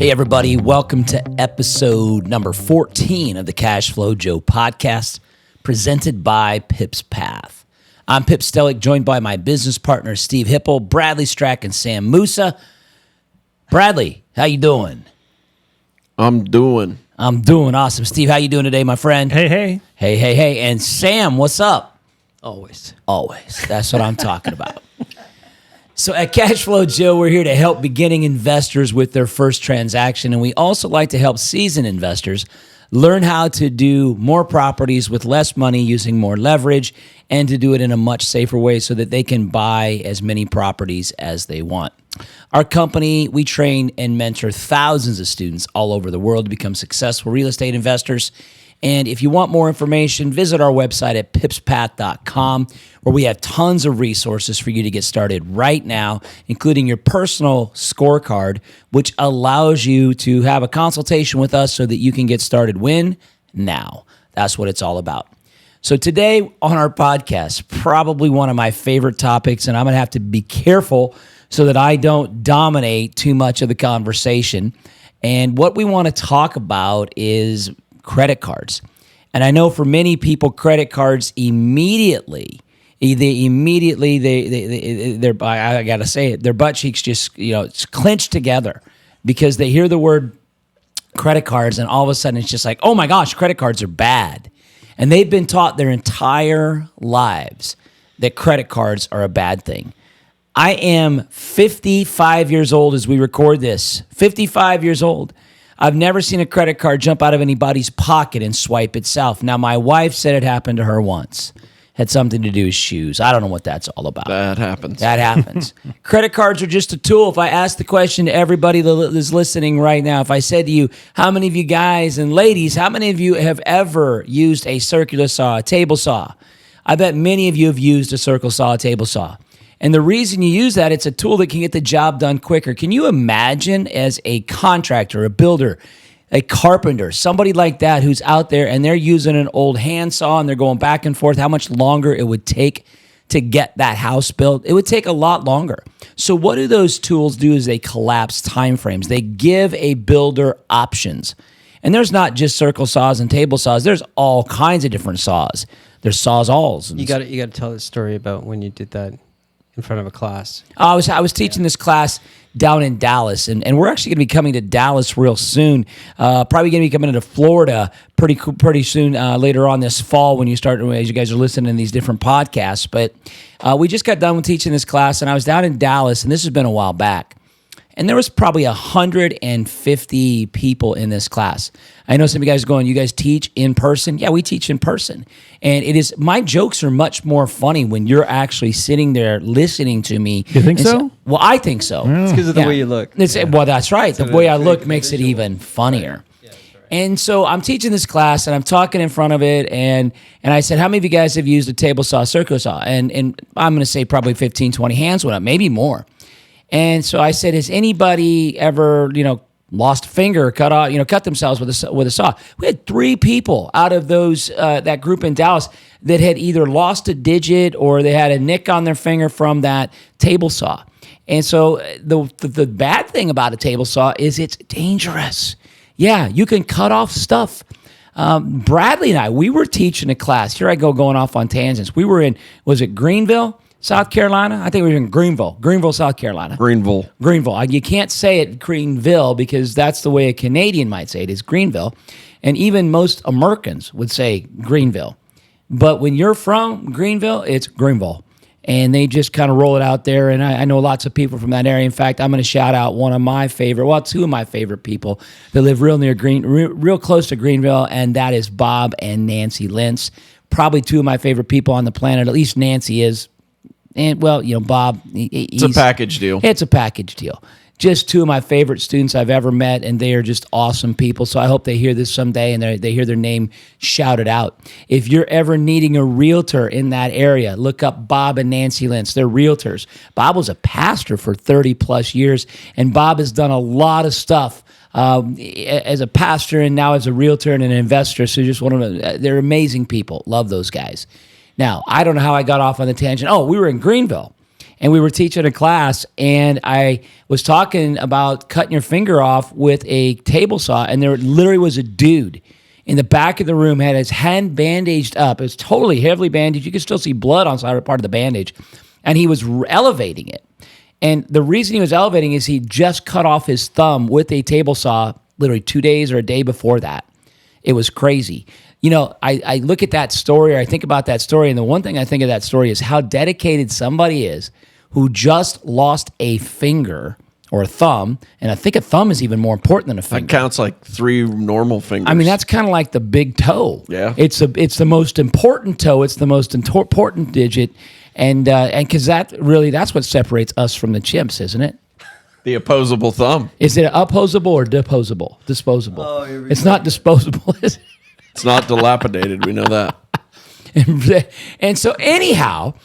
Hey, everybody. Welcome to episode number 14 of the Cash Flow Joe podcast, presented by Pips Path. I'm Pip Stellick, joined by my business partners, Steve Hipple, Bradley Strack, and Sam Musa. Bradley, how you doing? I'm doing awesome. Steve, how you doing today, my friend? Hey. Hey. And Sam, what's up? Always. That's what I'm talking about. So at Cashflow Joe, we're here to help beginning investors with their first transaction, and we also like to help seasoned investors learn how to do more properties with less money using more leverage and to do it in a much safer way so that they can buy as many properties as they want. Our company, we train and mentor thousands of students all over the world to become successful real estate investors. And if you want more information, visit our website at pipspath.com, where we have tons of resources for you to get started right now, including your personal scorecard, which allows you to have a consultation with us so that you can get started when? Now. That's what it's all about. So today on our podcast, probably one of my favorite topics, and I'm going to have to be careful so that I don't dominate too much of the conversation. And what we want to talk about is credit cards. And I know for many people, credit cards immediately, I gotta say it, their butt cheeks just, it's clenched together because they hear the word credit cards and all of a sudden it's just like, oh my gosh, credit cards are bad. And they've been taught their entire lives that credit cards are a bad thing. I am 55 years old as we record this, 55 years old. I've never seen a credit card jump out of anybody's pocket and swipe itself. Now, my wife said it happened to her once. Had something to do with shoes. I don't know what that's all about. That happens. Credit cards are just a tool. If I asked the question to everybody that is listening right now, if I said to you, how many of you guys and ladies, how many of you have ever used a circular saw, a table saw? I bet many of you have used a circle saw, a table saw. And the reason you use that, it's a tool that can get the job done quicker. Can you imagine as a contractor, a builder, a carpenter, somebody like that who's out there and they're using an old handsaw and they're going back and forth, how much longer it would take to get that house built? It would take a lot longer. So what do those tools do is they collapse timeframes. They give a builder options. And there's not just circle saws and table saws. There's all kinds of different saws. There's sawzalls. You got to tell the story about when you did that in front of a class. I was teaching this class down in Dallas, and we're actually going to be coming to Dallas real soon. Probably going to be coming to Florida pretty soon later on this fall when you as you guys are listening to these different podcasts. But we just got done with teaching this class, and I was down in Dallas, and this has been a while back. And there was probably 150 people in this class. I know some of you guys are going, you guys teach in person? Yeah, we teach in person. And my jokes are much more funny when you're actually sitting there listening to me. You think so? Well, I think so. It's because of the way you look. Well, that's right. The way I look makes it even funnier. Right. Yeah, that's right. And so I'm teaching this class and I'm talking in front of it. And I said, how many of you guys have used a table saw, circular saw? And I'm going to say probably 15, 20 hands went up, maybe more. And so I said, has anybody ever, lost a finger, cut themselves with a saw? We had 3 people out of those that group in Dallas that had either lost a digit or they had a nick on their finger from that table saw. And so the bad thing about a table saw is it's dangerous. Yeah, you can cut off stuff. Bradley and I, we were teaching a class. Here I go going off on tangents. We were in, was it Greenville, South Carolina? I think we were in Greenville, South Carolina. Greenville. You can't say it Greenville because that's the way a Canadian might say it, is Greenville. And even most Americans would say Greenville. But when you're from Greenville, it's Greenville. And they just kind of roll it out there. And I know lots of people from that area. In fact, I'm going to shout out two of my favorite people that live real close to Greenville, and that is Bob and Nancy Lentz. Probably two of my favorite people on the planet. At least Nancy is. And, Bob, it's a package deal. It's a package deal. Just two of my favorite students I've ever met, and they are just awesome people. So I hope they hear this someday and they hear their name shouted out. If you're ever needing a realtor in that area, look up Bob and Nancy Lentz. They're realtors. Bob was a pastor for 30-plus years, and Bob has done a lot of stuff as a pastor and now as a realtor and an investor. So they're amazing people. Love those guys. Now, I don't know how I got off on the tangent. Oh, we were in Greenville. and we were teaching a class, and I was talking about cutting your finger off with a table saw, and there literally was a dude in the back of the room, had his hand bandaged up. It was totally heavily bandaged. You could still see blood on part of the bandage, and he was elevating it. And the reason he was elevating is he just cut off his thumb with a table saw literally 2 days or a day before that. It was crazy. You know, I look at that story, or I think about that story, and the one thing I think of that story is how dedicated somebody is who just lost a finger or a thumb, and I think a thumb is even more important than a finger. That counts like 3 normal fingers. I mean, that's kind of like the big toe. Yeah. It's the most important toe. It's the most important digit, and because that's what separates us from the chimps, isn't it? the opposable thumb. Is it opposable or disposable? Disposable. Oh, here we it's go. not disposable, is it? It's not dilapidated. We know that. And so anyhow,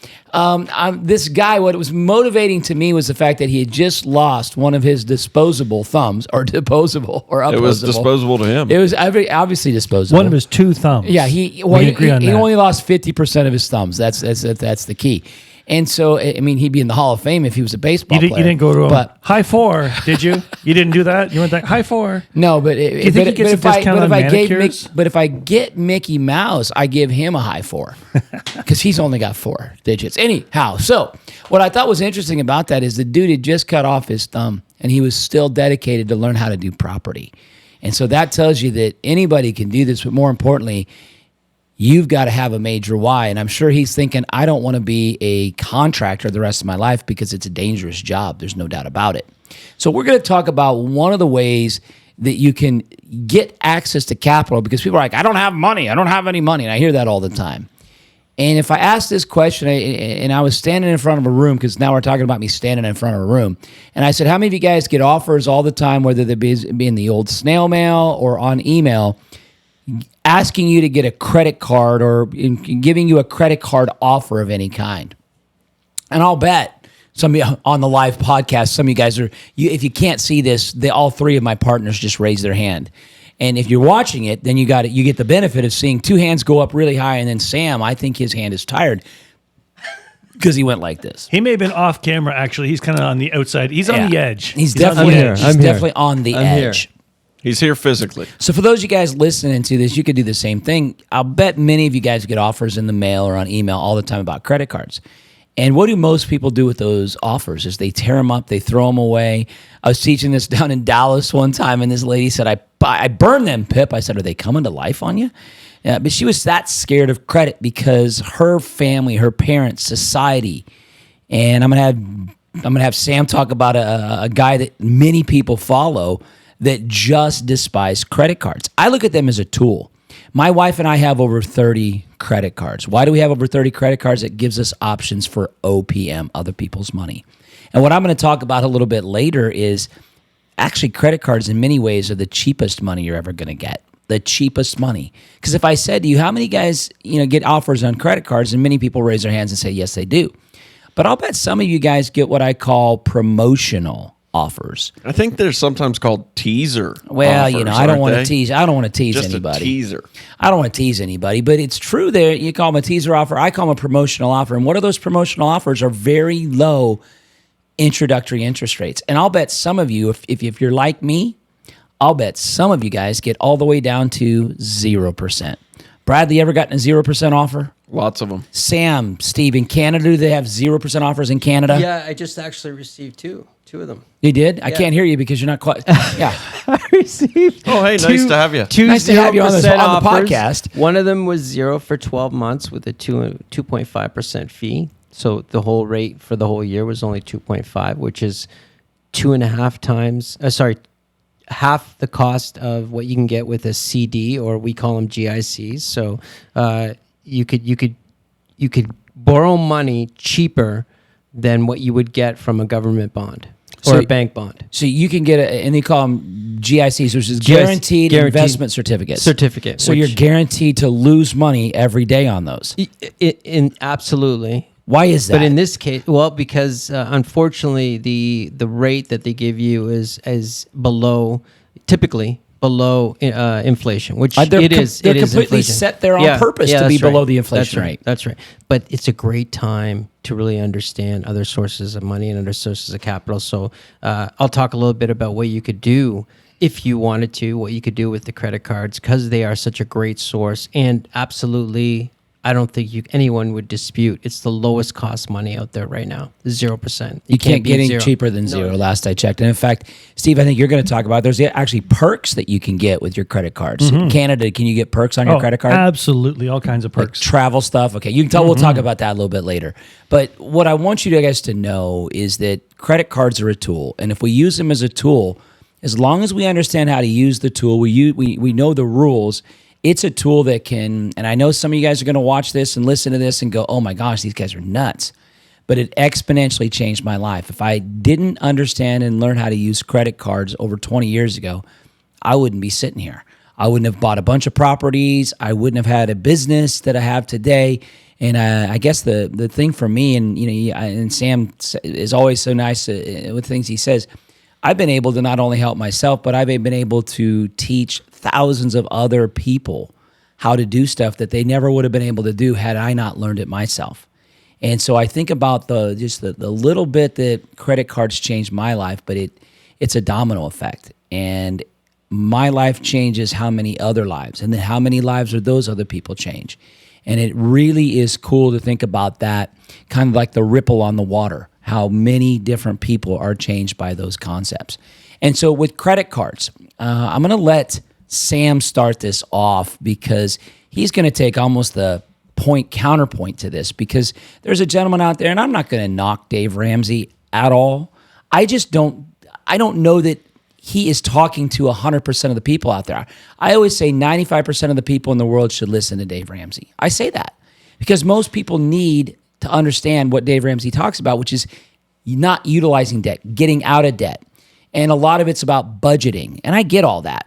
this guy, what was motivating to me was the fact that he had just lost one of his disposable thumbs, or disposable, or opposable. It was disposable to him. It was obviously disposable. One of his 2 thumbs. Yeah, he agree on that. only lost 50% of his thumbs. That's the key. And so, I mean, he'd be in the Hall of Fame if he was a baseball player. You didn't go to him. But High 4, did you? You didn't do that. You went like high 4. no, but you think he gets a discount on manicures? But if I get Mickey Mouse, I give him a high 4 because he's only got 4 digits. Anyhow, so what I thought was interesting about that is the dude had just cut off his thumb, and he was still dedicated to learn how to do property. And so that tells you that anybody can do this, but more importantly, you've got to have a major why. And I'm sure he's thinking, I don't want to be a contractor the rest of my life because it's a dangerous job. There's no doubt about it. So we're going to talk about one of the ways that you can get access to capital, because people are like, I don't have money. I don't have any money. And I hear that all the time. And if I ask this question, and I was standing in front of a room, because now we're talking about me standing in front of a room, and I said, how many of you guys get offers all the time, whether they be in the old snail mail or on email, asking you to get a credit card or giving you a credit card offer of any kind? And You on the live podcast, some of you guys if you can't see this, all 3 of my partners just raised their hand. And if you're watching it, then you get the benefit of seeing 2 hands go up really high. And then Sam, I think his hand is tired because he went like this. He may have been off camera, actually. He's kind of on the outside. He's on the edge. He's on the definitely, edge. he's definitely on the edge. He's here physically. So for those of you guys listening to this, you could do the same thing. I'll bet many of you guys get offers in the mail or on email all the time about credit cards. And what do most people do with those offers is they tear them up, they throw them away. I was teaching this down in Dallas one time, and this lady said, I burned them, Pip. I said, are they coming to life on you? But she was that scared of credit because her family, her parents, society, and I'm gonna have Sam talk about a guy that many people follow that just despise credit cards. I look at them as a tool. My wife and I have over 30 credit cards. Why do we have over 30 credit cards? It gives us options for OPM, other people's money. And what I'm going to talk about a little bit later is actually credit cards in many ways are the cheapest money you're ever going to get. The cheapest money. Because if I said to you, how many guys get offers on credit cards, and many people raise their hands and say, yes, they do. But I'll bet some of you guys get what I call promotional offers. I think they're sometimes called teaser. Well, offers, I don't want to aren't they? tease. I don't want to tease Just anybody. a teaser. I don't want to tease anybody, but it's true there. You call them a teaser offer. I call them a promotional offer. And what are those promotional offers? Are very low introductory interest rates. And I'll bet some of you, if you're like me, I'll bet some of you guys get all the way down to 0%. Bradley, ever gotten a 0% offer? Lots of them. Sam, Steve, in Canada, do they have 0% offers in Canada? Yeah, I just actually received two of them. You did? I can't hear you because you're not quite. Yeah. I received. Oh, hey, nice to have you. 2 Nice to have you on the 0% offers. podcast. One of them was 0 for 12 months with a 2.5% fee. So the whole rate for the whole year was only 2.5, which is 2.5 times. Half the cost of what you can get with a CD, or we call them GICs. So you could borrow money cheaper than what you would get from a government bond or a bank bond. So you can get and they call them GICs, which is guaranteed investment certificates. So you're guaranteed to lose money every day on those. Absolutely. Why is that? But in this case, because unfortunately the rate that they give you is below, typically below inflation, which They're it is. they're it is completely inflation. set there on purpose to be that's below right. the inflation That's right. rate. That's right. But it's a great time to really understand other sources of money and other sources of capital. So I'll talk a little bit about what you could do if you wanted to, what you could do with the credit cards, because they are such a great source. And absolutely, I don't think anyone would dispute it's the lowest cost money out there right now, 0%. You can't beat get any zero. cheaper than zero, last I checked. And in fact, Steve, I think you're going to talk about there's actually perks that you can get with your credit cards. In Canada, can you get perks on your credit card? Absolutely, all kinds of Like perks. travel stuff. Okay, you can tell. We'll talk about that a little bit later. But what I want you guys to know is that credit cards are a tool, and if we use them as a tool, as long as we understand how to use the tool, we know the rules. It's a tool that can, and I know some of you guys are going to watch this and listen to this and go, "Oh my gosh, these guys are nuts." But it exponentially changed my life. If I didn't understand and learn how to use credit cards over 20 years ago, I wouldn't be sitting here. I wouldn't have bought a bunch of properties. I wouldn't have had a business that I have today. And I guess the thing for me, and and Sam is always so nice with things he says. I've been able to not only help myself, but I've been able to teach thousands of other people how to do stuff that they never would have been able to do had I not learned it myself. And so I think about the little bit that credit cards changed my life, but it's a domino effect. And my life changes how many other lives, and then how many lives are those other people change. And it really is cool to think about that, kind of like the ripple on the water, how many different people are changed by those concepts. And so with credit cards, I'm going to let Sam start this off because he's going to take almost the counterpoint to this, because there's a gentleman out there, and I'm not going to knock Dave Ramsey at all. I don't know that he is talking to 100% of the people out there. I always say 95% of the people in the world should listen to Dave Ramsey. I say that because most people need to understand what Dave Ramsey talks about, which is not utilizing debt, getting out of debt. And a lot of it's about budgeting. And I get all that.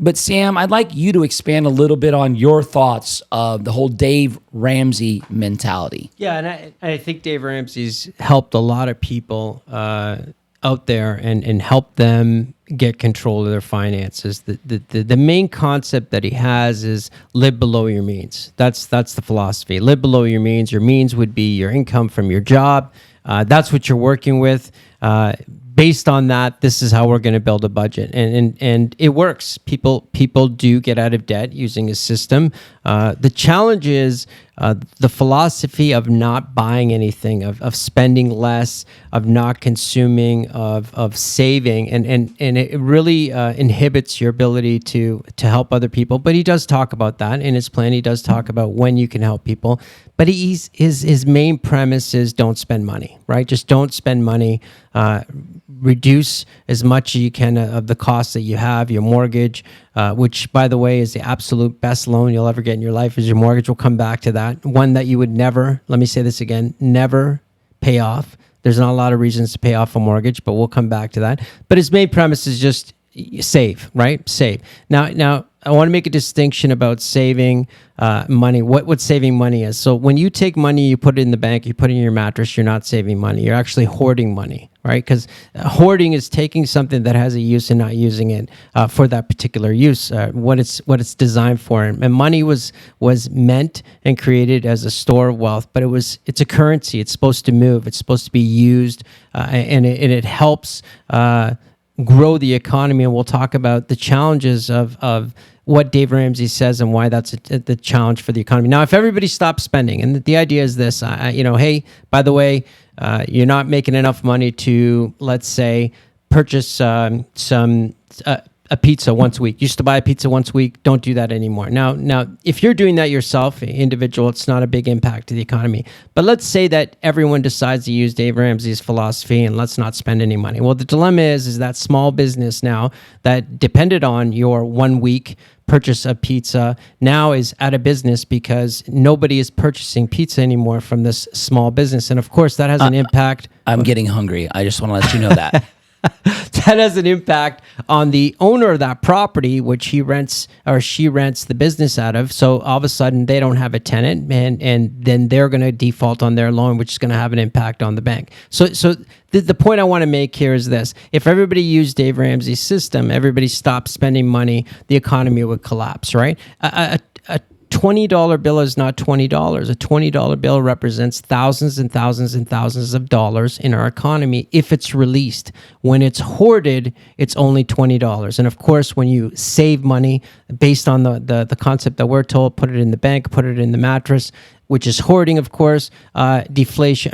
But Sam, I'd like you to expand a little bit on your thoughts of the whole Dave Ramsey mentality. Yeah, and I think Dave Ramsey's helped a lot of people out there and helped them get control of their finances. The main concept that he has is live below your means. That's the philosophy. Live below your means. Your means would be your income from your job. That's what you're working with. Based on that, this is how we're going to build a budget, and it works. People do get out of debt using a system. The challenge is the philosophy of not buying anything, of spending less, of not consuming, of saving, and it really inhibits your ability to help other people. But he does talk about that in his plan. He does talk about when you can help people. But his main premise is don't spend money, right? Just don't spend money. Reduce as much as you can of the costs that you have, your mortgage, which, by the way, is the absolute best loan you'll ever get in your life is your mortgage. We'll come back to that. One that you would never, let me say this again, never pay off. There's not a lot of reasons to pay off a mortgage, but we'll come back to that. But his main premise is just save, right? Save. Now, I want to make a distinction about saving money, what saving money is. So when you take money, you put it in the bank, you put it in your mattress, you're not saving money. You're actually hoarding money, right? Because hoarding is taking something that has a use and not using it for that particular use, what it's designed for. And money was meant and created as a store of wealth, but it's a currency. It's supposed to move. It's supposed to be used, and it helps grow the economy. And we'll talk about the challenges of what Dave Ramsey says and why that's the challenge for the economy. Now, if everybody stops spending, and the idea is this, hey, by the way, you're not making enough money to, let's say, purchase a pizza once a week. You used to buy a pizza once a week. Don't do that anymore. Now, if you're doing that yourself, individual, it's not a big impact to the economy. But let's say that everyone decides to use Dave Ramsey's philosophy and let's not spend any money. Well, the dilemma is that small business now that depended on your 1 week purchase of pizza now is out of business because nobody is purchasing pizza anymore from this small business. And of course, that has an impact. I'm getting hungry. I just want to let you know that. that has an impact on the owner of that property, which he rents or she rents the business out of. So all of a sudden they don't have a tenant, and then they're going to default on their loan, which is going to have an impact on the bank. So the point I want to make here is this: if everybody used Dave Ramsey's system, everybody stopped spending money, the economy would collapse, right? A $20 bill is not $20. A $20 bill represents thousands and thousands and thousands of dollars in our economy if it's released. When it's hoarded, it's only $20. And of course, when you save money based on the concept that we're told, put it in the bank, put it in the mattress, which is hoarding, of course, inflation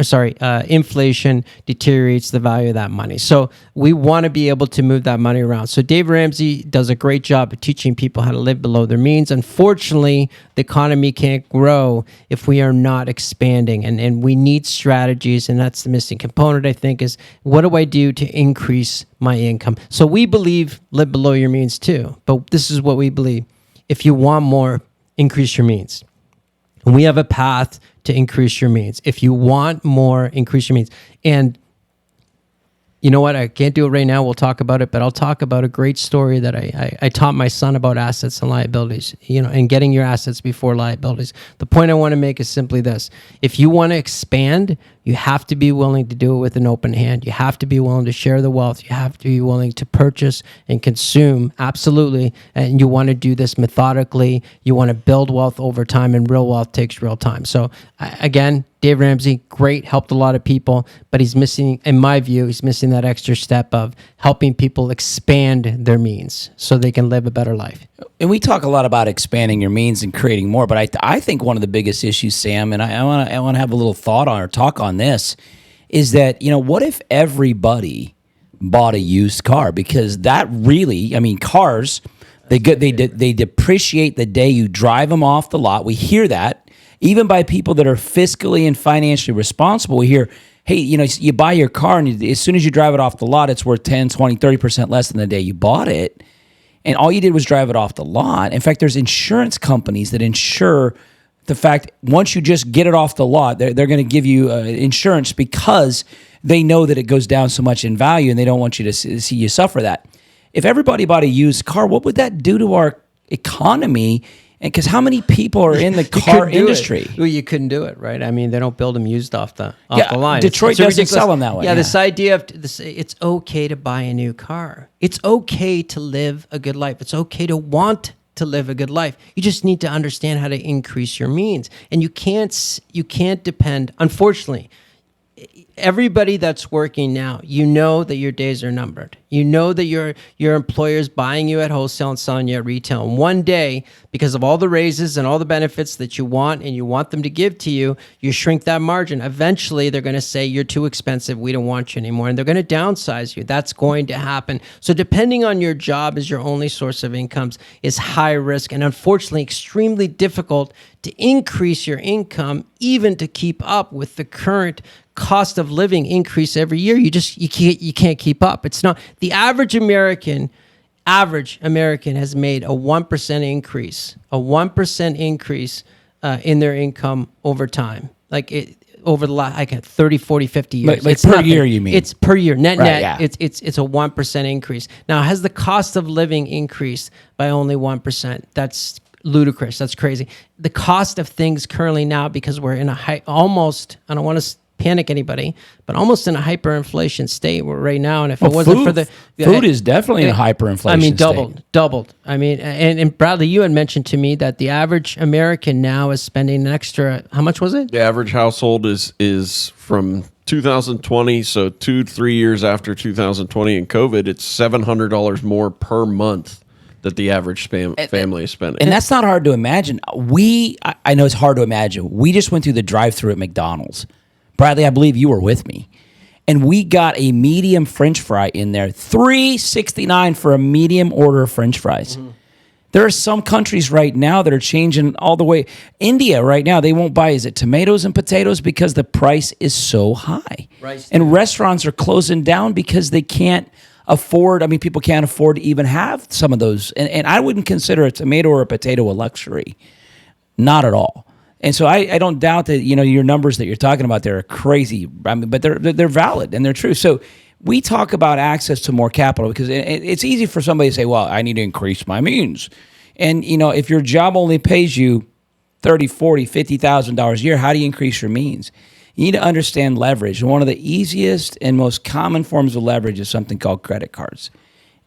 deteriorates the value of that money. So we want to be able to move that money around. So Dave Ramsey does a great job of teaching people how to live below their means. Unfortunately, the economy can't grow if we are not expanding, and we need strategies, and that's the missing component, I think, is what do I do to increase my income? So we believe live below your means too, but this is what we believe. If you want more, increase your means. And we have a path to increase your means. If you want more, increase your means. And you know what? I can't do it right now. We'll talk about it, but I'll talk about a great story that I taught my son about assets and liabilities, and getting your assets before liabilities. The point I want to make is simply this. If you want to expand, you have to be willing to do it with an open hand. You have to be willing to share the wealth. You have to be willing to purchase and consume, absolutely. And you want to do this methodically. You want to build wealth over time, and real wealth takes real time. So again, Dave Ramsey, great, helped a lot of people, but he's missing, in my view, he's missing that extra step of helping people expand their means so they can live a better life. And we talk a lot about expanding your means and creating more, but I think one of the biggest issues, Sam, and I want to have a little thought on or talk on this, is that, what if everybody bought a used car? Because that really, cars, they depreciate the day you drive them off the lot. We hear that. Even by people that are fiscally and financially responsible, we hear, hey, you buy your car, and as soon as you drive it off the lot, it's worth 10, 20, 30% less than the day you bought it. And all you did was drive it off the lot. In fact, there's insurance companies that insure the fact once you just get it off the lot, they're going to give you insurance because they know that it goes down so much in value, and they don't want you to see you suffer that. If everybody bought a used car, what would that do to our economy? And because how many people are in the car industry? Well, you couldn't do it, right? They don't build them used off the line. Detroit doesn't sell them that way. Yeah, this idea of it's okay to buy a new car. It's okay to live a good life. It's okay to want to live a good life. You just need to understand how to increase your means. And you can't depend, unfortunately, everybody that's working now, that your days are numbered. You know that your employer is buying you at wholesale and selling you at retail. And one day, because of all the raises and all the benefits that you want and you want them to give to you, you shrink that margin. Eventually, they're going to say, you're too expensive. We don't want you anymore. And they're going to downsize you. That's going to happen. So depending on your job as your only source of incomes is high risk and unfortunately extremely difficult to increase your income, even to keep up with the current cost of living increase every year. You can't keep up. It's not the average American has made a 1% increase in their income over time. Over the last 30, 40, 50 years. Like per year, you mean? It's per year. Net. Yeah. It's a 1% increase. Now, has the cost of living increased by only 1%? That's ludicrous. That's crazy. The cost of things currently now, because we're in I don't want to panic anybody, but almost in a hyperinflation state right now. And if it wasn't for the food is definitely in a hyperinflation state. doubled. And Bradley, you had mentioned to me that the average American now is spending an extra, how much was it? The average household is from 2020, so 2-3 years after 2020 and COVID, it's $700 more per month that the average family is spending. And that's not hard to imagine. I know it's hard to imagine. We just went through the drive-thru at McDonald's. Bradley, I believe you were with me. And we got a medium French fry in there, $3.69 for a medium order of French fries. Mm-hmm. There are some countries right now that are changing all the way. India right now, they won't buy, tomatoes and potatoes because the price is so high. Rice, and restaurants are closing down because they can't afford, people can't afford to even have some of those. And I wouldn't consider a tomato or a potato a luxury. Not at all. And so I don't doubt that, your numbers that you're talking about there are crazy. But they're valid and they're true. So we talk about access to more capital because it's easy for somebody to say, well, I need to increase my means. And, if your job only pays you $30,000, $40,000, $50,000 a year, how do you increase your means? You need to understand leverage. And one of the easiest and most common forms of leverage is something called credit cards.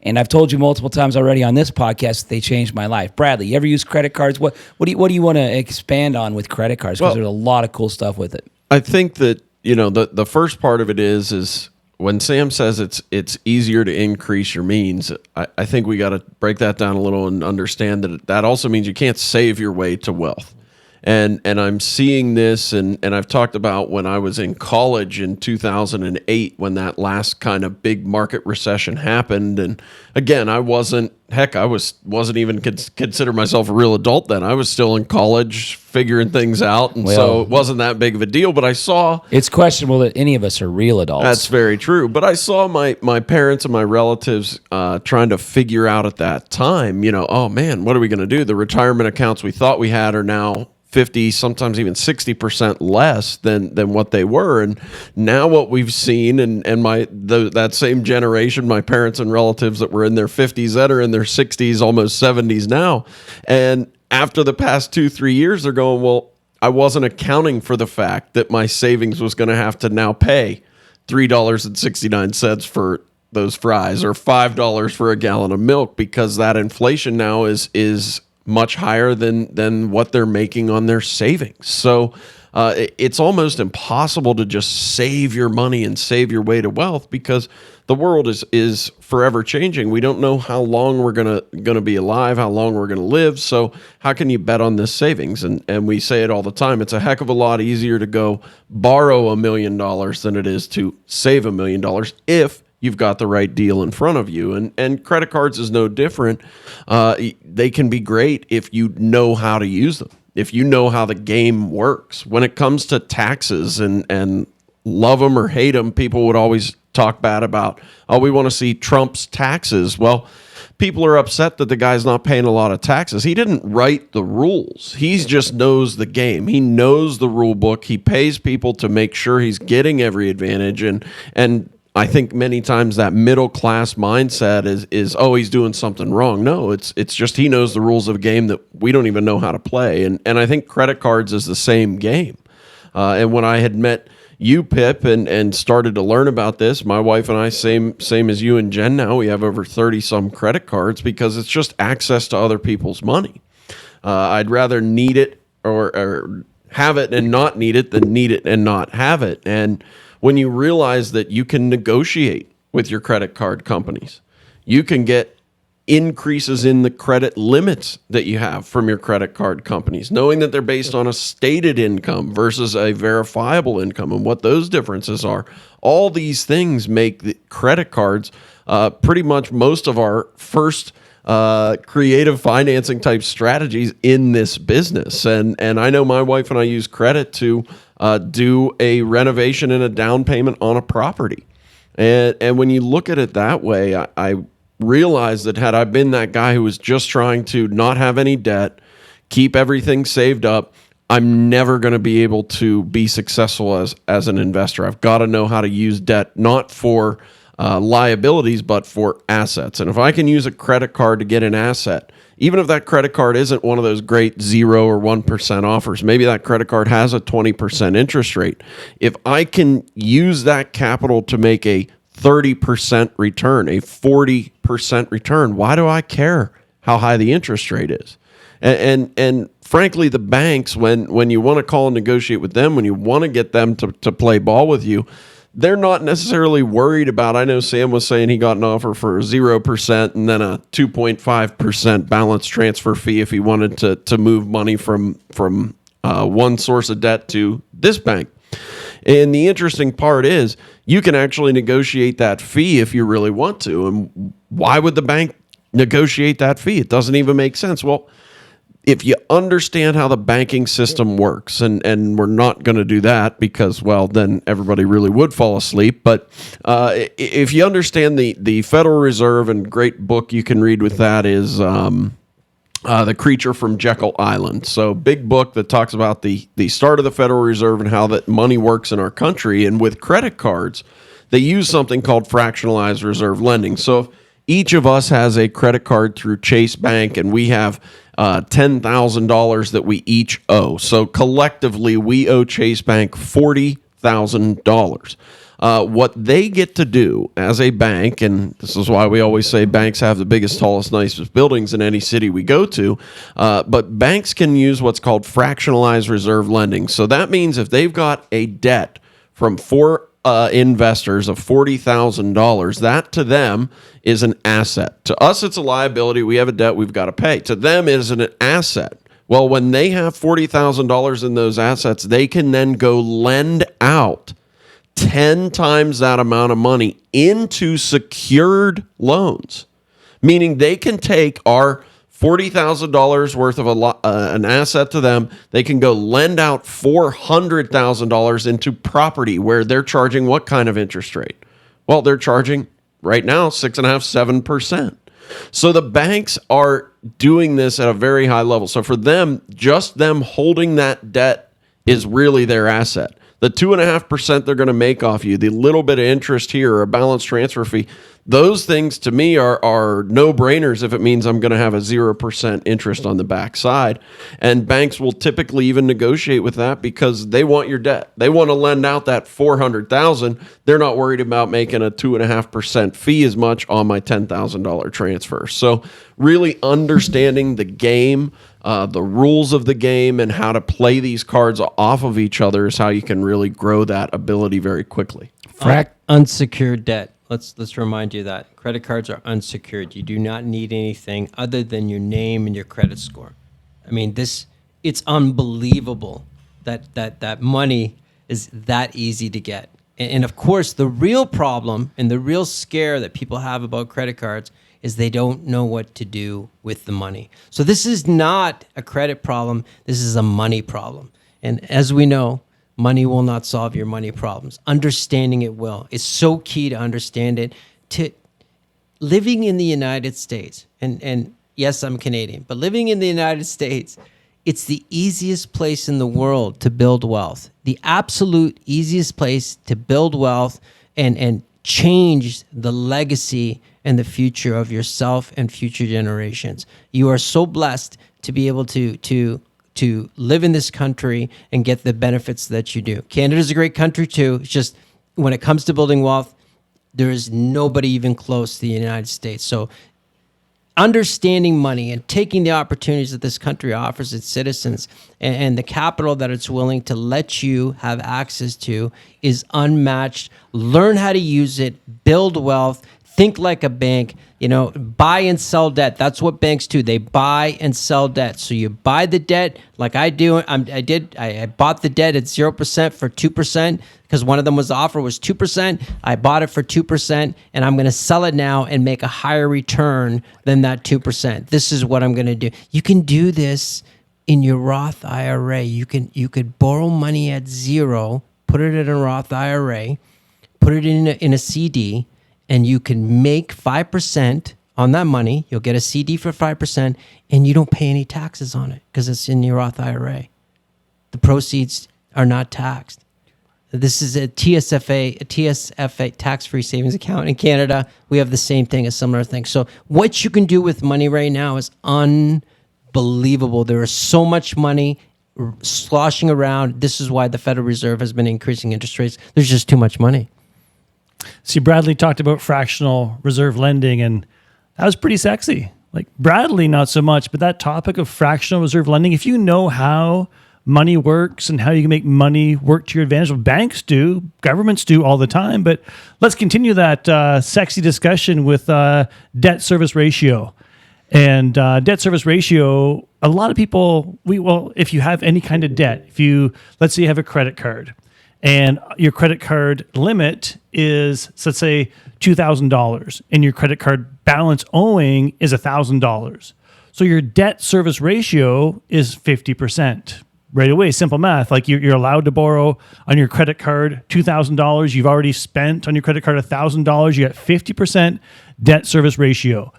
And I've told you multiple times already on this podcast that they changed my life. Bradley, you ever use credit cards? What do you want to expand on with credit cards? Because there's a lot of cool stuff with it. I think that the first part of it is when Sam says it's easier to increase your means. I think we got to break that down a little and understand that also means you can't save your way to wealth. And I'm seeing this, and I've talked about when I was in college in 2008 when that last kind of big market recession happened. And again, I wasn't even consider myself a real adult then. I was still in college figuring things out, and so it wasn't that big of a deal. But I saw it's questionable that any of us are real adults. That's very true. But I saw my parents and my relatives trying to figure out at that time, oh man, what are we going to do? The retirement accounts we thought we had are now 50, sometimes even 60% less than what they were. And now what we've seen, and that same generation, my parents and relatives that were in their 50s that are in their 60s, almost 70s now. And after the past 2-3 years, they're going, well, I wasn't accounting for the fact that my savings was going to have to now pay $3.69 for those fries or $5 for a gallon of milk, because that inflation now is much higher than what they're making on their savings. So it's almost impossible to just save your money and save your way to wealth, because the world is forever changing. We don't know how long we're gonna be alive, how long we're gonna live. So how can you bet on this savings? And we say it all the time. It's a heck of a lot easier to go borrow $1 million than it is to save $1 million if you've got the right deal in front of you. And credit cards is no different. They can be great if you know how to use them, if you know how the game works. When it comes to taxes, and love them or hate them, people would always talk bad about, we want to see Trump's taxes. Well, people are upset that the guy's not paying a lot of taxes. He didn't write the rules. He just knows the game. He knows the rule book. He pays people to make sure he's getting every advantage. And I think many times that middle class mindset is he's doing something wrong. No, it's just he knows the rules of a game that we don't even know how to play. And I think credit cards is the same game. And when I had met you, Pip, and started to learn about this, my wife and I, same as you and Jen now, we have over 30-some credit cards because it's just access to other people's money. I'd rather need it or have it and not need it than need it and not have it. And when you realize that you can negotiate with your credit card companies, you can get increases in the credit limits that you have from your credit card companies, knowing that they're based on a stated income versus a verifiable income and what those differences are. All these things make the credit cards pretty much most of our first creative financing type strategies in this business. And I know my wife and I use credit to do a renovation and a down payment on a property. And when you look at it that way, I realized that had I been that guy who was just trying to not have any debt, keep everything saved up, I'm never going to be able to be successful as an investor. I've got to know how to use debt, not for liabilities, but for assets. And if I can use a credit card to get an asset, even if that credit card isn't one of those great 0 or 1% offers, maybe that credit card has a 20% interest rate. If I can use that capital to make a 30% return, a 40% return, why do I care how high the interest rate is? And frankly, the banks, when you want to call and negotiate with them, when you want to get them to play ball with you, they're not necessarily worried about, I know Sam was saying he got an offer for 0% and then a 2.5% balance transfer fee if he wanted to move money from one source of debt to this bank. And the interesting part is you can actually negotiate that fee if you really want to. And why would the bank negotiate that fee? It doesn't even make sense. Well, if you understand how the banking system works, and we're not going to do that because, well, then everybody really would fall asleep. But if you understand the Federal Reserve, and great book you can read with that is The Creature from Jekyll Island. So big book that talks about the start of the Federal Reserve and how that money works in our country. And with credit cards, they use something called fractionalized reserve lending. So if each of us has a credit card through Chase Bank and we have $10,000 that we each owe. So collectively, we owe Chase Bank $40,000. What they get to do as a bank, and this is why we always say banks have the biggest, tallest, nicest buildings in any city we go to, but banks can use what's called fractionalized reserve lending. So that means if they've got a debt from four investors of $40,000, that to them is an asset. To us, it's a liability. We have a debt we've got to pay. To them, it is an asset. Well, when they have $40,000 in those assets, they can then go lend out 10 times that amount of money into secured loans, meaning they can take our $40,000 worth of an asset to them. They can go lend out $400,000 into property where they're charging what kind of interest rate? Well, they're charging right now 6.5%, 7%. So the banks are doing this at a very high level. So for them, just them holding that debt is really their asset. The 2.5% they're going to make off you, the little bit of interest here or a balance transfer fee, those things to me are no-brainers if it means I'm going to have a 0% interest on the backside. And banks will typically even negotiate with that because they want your debt. They want to lend out that $400,000. They're not worried about making a 2.5% fee as much on my $10,000 transfer. So really understanding the game, the rules of the game, and how to play these cards off of each other is how you can really grow that ability very quickly. Unsecured debt. Let's remind you that credit cards are unsecured. You do not need anything other than your name and your credit score. I mean, it's unbelievable that money is that easy to get. And of course, the real problem and the real scare that people have about credit cards is they don't know what to do with the money. So this is not a credit problem. This is a money problem. And as we know, money will not solve your money problems. Understanding it will. It's so key to understand it. To living in the United States, and yes, I'm Canadian, but living in the United States, it's the easiest place in the world to build wealth. The absolute easiest place to build wealth and change the legacy and the future of yourself and future generations. You are so blessed to be able to live in this country and get the benefits that you do. Canada's a great country too. It's just when it comes to building wealth, there is nobody even close to the United States. So understanding money and taking the opportunities that this country offers its citizens and the capital that it's willing to let you have access to is unmatched. Learn how to use it, build wealth, think like a bank, buy and sell debt. That's what banks do. They buy and sell debt. So you buy the debt like I do. I bought the debt at 0% for 2% because one of them was the offer was 2%. I bought it for 2% and I'm going to sell it now and make a higher return than that 2%. This is what I'm going to do. You can do this in your Roth IRA. You could borrow money at 0, put it in a Roth IRA, put it in a CD, and you can make 5% on that money. You'll get a CD for 5%, and you don't pay any taxes on it because it's in your Roth IRA. The proceeds are not taxed. This is a TSFA tax-free savings account in Canada. We have the same thing, a similar thing. So what you can do with money right now is unbelievable. There is so much money sloshing around. This is why the Federal Reserve has been increasing interest rates. There's just too much money. See, Bradley talked about fractional reserve lending, and that was pretty sexy. Like Bradley, not so much, but that topic of fractional reserve lending, if you know how money works and how you can make money work to your advantage, well, banks do, governments do all the time. But let's continue that sexy discussion with debt service ratio. And debt service ratio, a lot of people, if you have any kind of debt, let's say you have a credit card, and your credit card limit is, let's say, $2,000, and your credit card balance owing is $1,000. So your debt service ratio is 50%. Right away, simple math. Like you're allowed to borrow on your credit card $2,000. You've already spent on your credit card $1,000. You got 50% debt service ratio.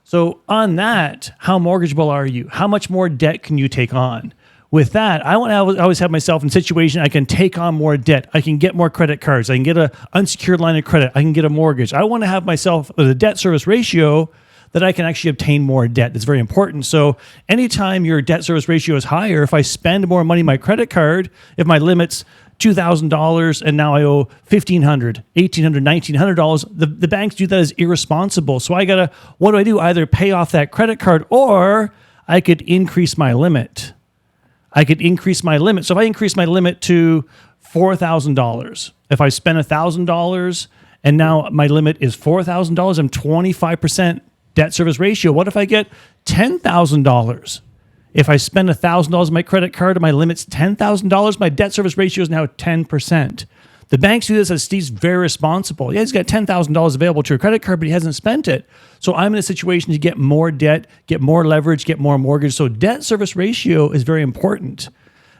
So on that, how mortgageable are you? How much more debt can you take on? with that, I want to always have myself in a situation I can take on more debt. I can get more credit cards. I can get an unsecured line of credit. I can get a mortgage. I want to have myself with a debt service ratio that I can actually obtain more debt. That's very important. So anytime your debt service ratio is higher, if I spend more money on my credit card, if my limit's $2,000 and now I owe $1,500, $1,800, $1,900, the banks do that as irresponsible. So what do? Either pay off that credit card or I could increase my limit. So if I increase my limit to $4,000, if I spend $1,000 and now my limit is $4,000, I'm 25% debt service ratio. What if I get $10,000? If I spend $1,000 on my credit card and my limit's $10,000, my debt service ratio is now 10%. The banks do this as Steve's very responsible. Yeah, he's got $10,000 available to a credit card, but he hasn't spent it. So I'm in a situation to get more debt, get more leverage, get more mortgage. So debt service ratio is very important.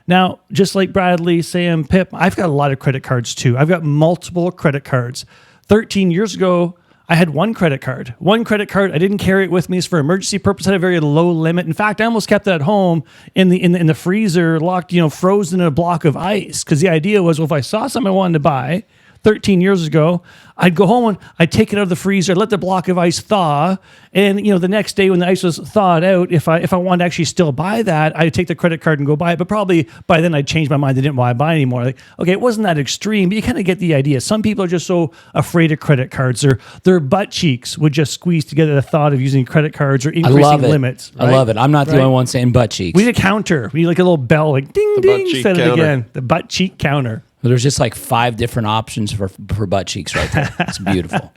Now, just like Bradley, Sam, Pip, I've got a lot of credit cards too. I've got multiple credit cards. 13 years ago, I had one credit card. I didn't carry it with me for emergency purpose. I had a very low limit. In fact, I almost kept it at home in the freezer, locked, frozen in a block of ice. Because the idea was, well, if I saw something I wanted to buy 13 years ago, I'd go home and I'd take it out of the freezer, let the block of ice thaw, and the next day when the ice was thawed out, if I wanted to actually still buy that, I'd take the credit card and go buy it. But probably by then I'd change my mind. I didn't want to buy it anymore. Like, okay, it wasn't that extreme, but you kind of get the idea. Some people are just so afraid of credit cards. Their butt cheeks would just squeeze together the thought of using credit cards or increasing limits. Right? I love it. I'm not the only one saying butt cheeks. We need a counter. We need like a little bell, like ding, The ding, butt cheek said it counter. again. The butt cheek counter. There's just like 5 different options for butt cheeks right there. It's beautiful.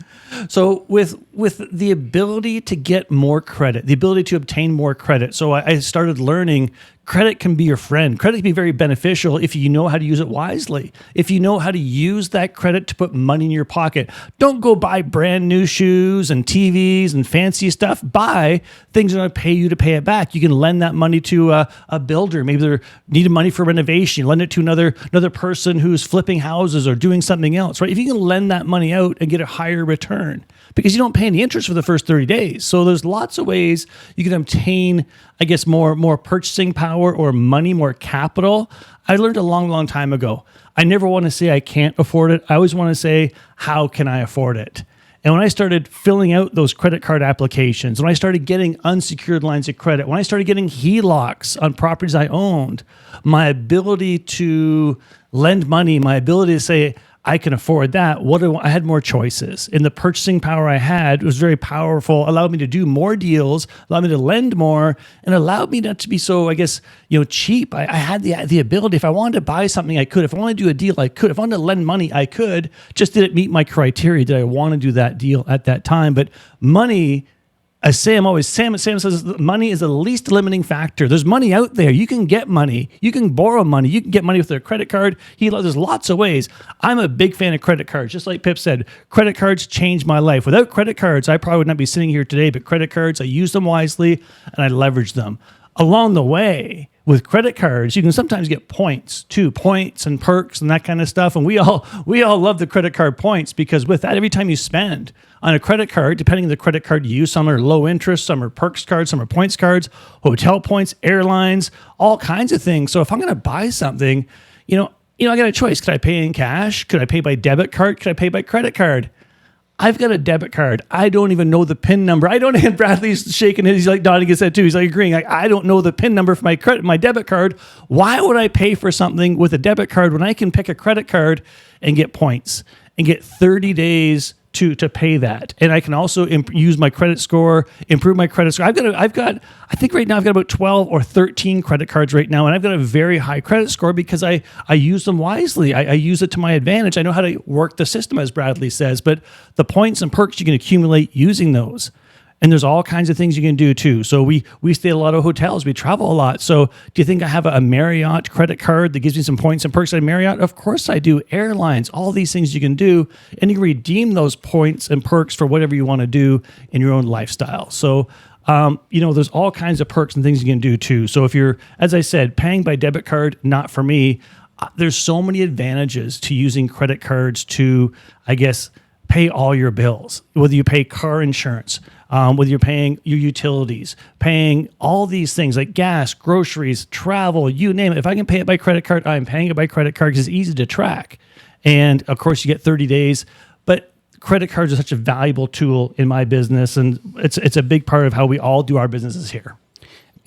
So with the ability to get more credit, the ability to obtain more credit, so I started learning credit can be your friend. Credit can be very beneficial if you know how to use it wisely. If you know how to use that credit to put money in your pocket. Don't go buy brand new shoes and TVs and fancy stuff. Buy things that are going to pay you to pay it back. You can lend that money to a builder. Maybe they're needing money for renovation. Lend it to another person who's flipping houses or doing something else, right? If you can lend that money out and get a higher return, because you don't pay any interest for the first 30 days. So there's lots of ways you can obtain, I guess, more purchasing power or money, more capital. I learned a long time ago. I never want to say I can't afford it. I always want to say, how can I afford it? And when I started filling out those credit card applications, when I started getting unsecured lines of credit, when I started getting HELOCs on properties I owned, my ability to lend money, my ability to say, I can afford that. I had more choices. And the purchasing power I had was very powerful, allowed me to do more deals, allowed me to lend more, and allowed me not to be so, I guess, cheap. I had the ability. If I wanted to buy something, I could. If I wanted to do a deal, I could. If I wanted to lend money, I could. Just did it meet my criteria? Did I want to do that deal at that time? But money, as Sam says, money is the least limiting factor. There's money out there. You can get money. You can borrow money. You can get money with a credit card. There's lots of ways. I'm a big fan of credit cards. Just like Pip said, credit cards changed my life. Without credit cards, I probably would not be sitting here today. But credit cards, I use them wisely and I leverage them. Along the way, with credit cards, you can sometimes get points too, points and perks and that kind of stuff. And we all love the credit card points, because with that, every time you spend on a credit card, depending on the credit card you use, some are low interest, some are perks cards, some are points cards, hotel points, airlines, all kinds of things. So if I'm going to buy something, I got a choice. Could I pay in cash? Could I pay by debit card? Could I pay by credit card? I've got a debit card. I don't even know the PIN number. And Bradley's shaking his, he's like nodding his head too. He's like agreeing. I don't know the PIN number for my debit card. Why would I pay for something with a debit card when I can pick a credit card and get points and get 30 days to pay that? And I can also use my credit score, improve my credit score. I think right now I've got about 12 or 13 credit cards right now, and I've got a very high credit score because I use them wisely. I use it to my advantage. I know how to work the system, as Bradley says, but the points and perks you can accumulate using those. And there's all kinds of things you can do too. So we stay at a lot of hotels. We travel a lot. So do you think I have a Marriott credit card that gives me some points and perks at Marriott? Of course I do. Airlines, all these things you can do. And you can redeem those points and perks for whatever you want to do in your own lifestyle. So, there's all kinds of perks and things you can do too. So if you're, as I said, paying by debit card, not for me, there's so many advantages to using credit cards to, I guess, pay all your bills, whether you pay car insurance, whether you're paying your utilities, paying all these things like gas, groceries, travel, you name it. If I can pay it by credit card, I'm paying it by credit card because it's easy to track. And of course, you get 30 days. But credit cards are such a valuable tool in my business, and it's a big part of how we all do our businesses here.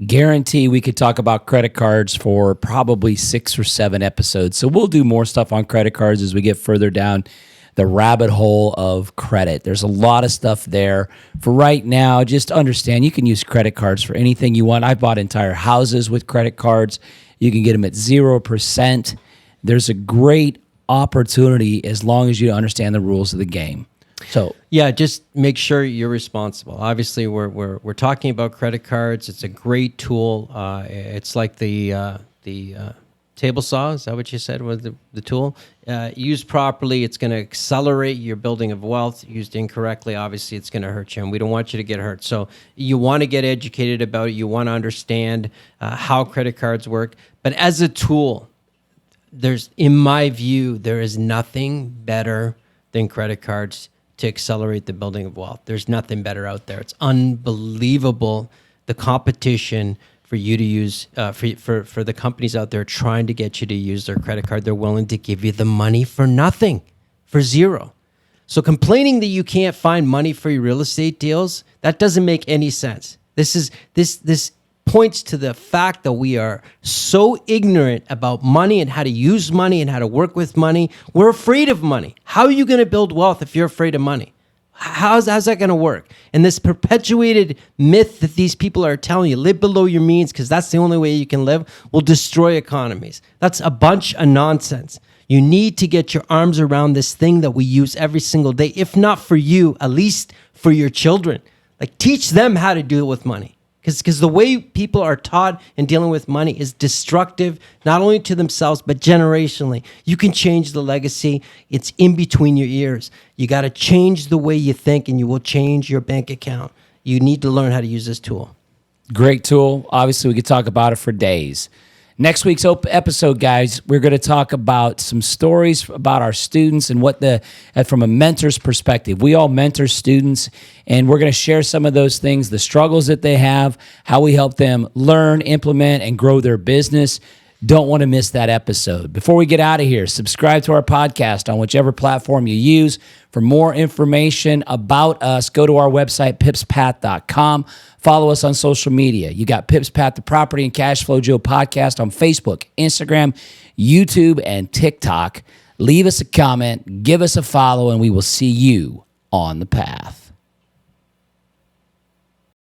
Guarantee we could talk about credit cards for probably 6 or 7 episodes. So we'll do more stuff on credit cards as we get further down the rabbit hole of credit. There's a lot of stuff there. For right now, just understand you can use credit cards for anything you want. I bought entire houses with credit cards. You can get them at 0%. There's a great opportunity as long as you understand the rules of the game. So Yeah, just make sure you're responsible. Obviously, we're talking about credit cards. It's a great tool. It's like the table saw. Is that what you said was the tool? Used properly, it's going to accelerate your building of wealth. Used incorrectly, obviously, it's going to hurt you, and we don't want you to get hurt. So you want to get educated about it. You want to understand how credit cards work. But as a tool, in my view, there is nothing better than credit cards to accelerate the building of wealth. There's nothing better out there. It's unbelievable, the competition for you to use, for the companies out there trying to get you to use their credit card. They're willing to give you the money for nothing, for zero. So complaining that you can't find money for your real estate deals, that doesn't make any sense. This points to the fact that we are so ignorant about money and how to use money and how to work with money. We're afraid of money. How are you going to build wealth if you're afraid of money? How's that going to work? And this perpetuated myth that these people are telling you, live below your means because that's the only way you can live, will destroy economies. That's a bunch of nonsense. You need to get your arms around this thing that we use every single day, if not for you, at least for your children. Like, teach them how to do it with money. Because the way people are taught in dealing with money is destructive, not only to themselves, but generationally. You can change the legacy. It's in between your ears. You got to change the way you think, and you will change your bank account. You need to learn how to use this tool. great tool. Obviously, we could talk about it for days. Next week's episode, guys, we're going to talk about some stories about our students and from a mentor's perspective. We all mentor students, and we're going to share some of those things, the struggles that they have, how we help them learn, implement, and grow their business. Don't want to miss that episode. Before we get out of here, subscribe to our podcast on whichever platform you use. For more information about us, go to our website, pipspath.com. Follow us on social media. You got Pips Path, the Property and Cash Flow Joe podcast on Facebook, Instagram, YouTube, and TikTok. Leave us a comment, give us a follow, and we will see you on the path.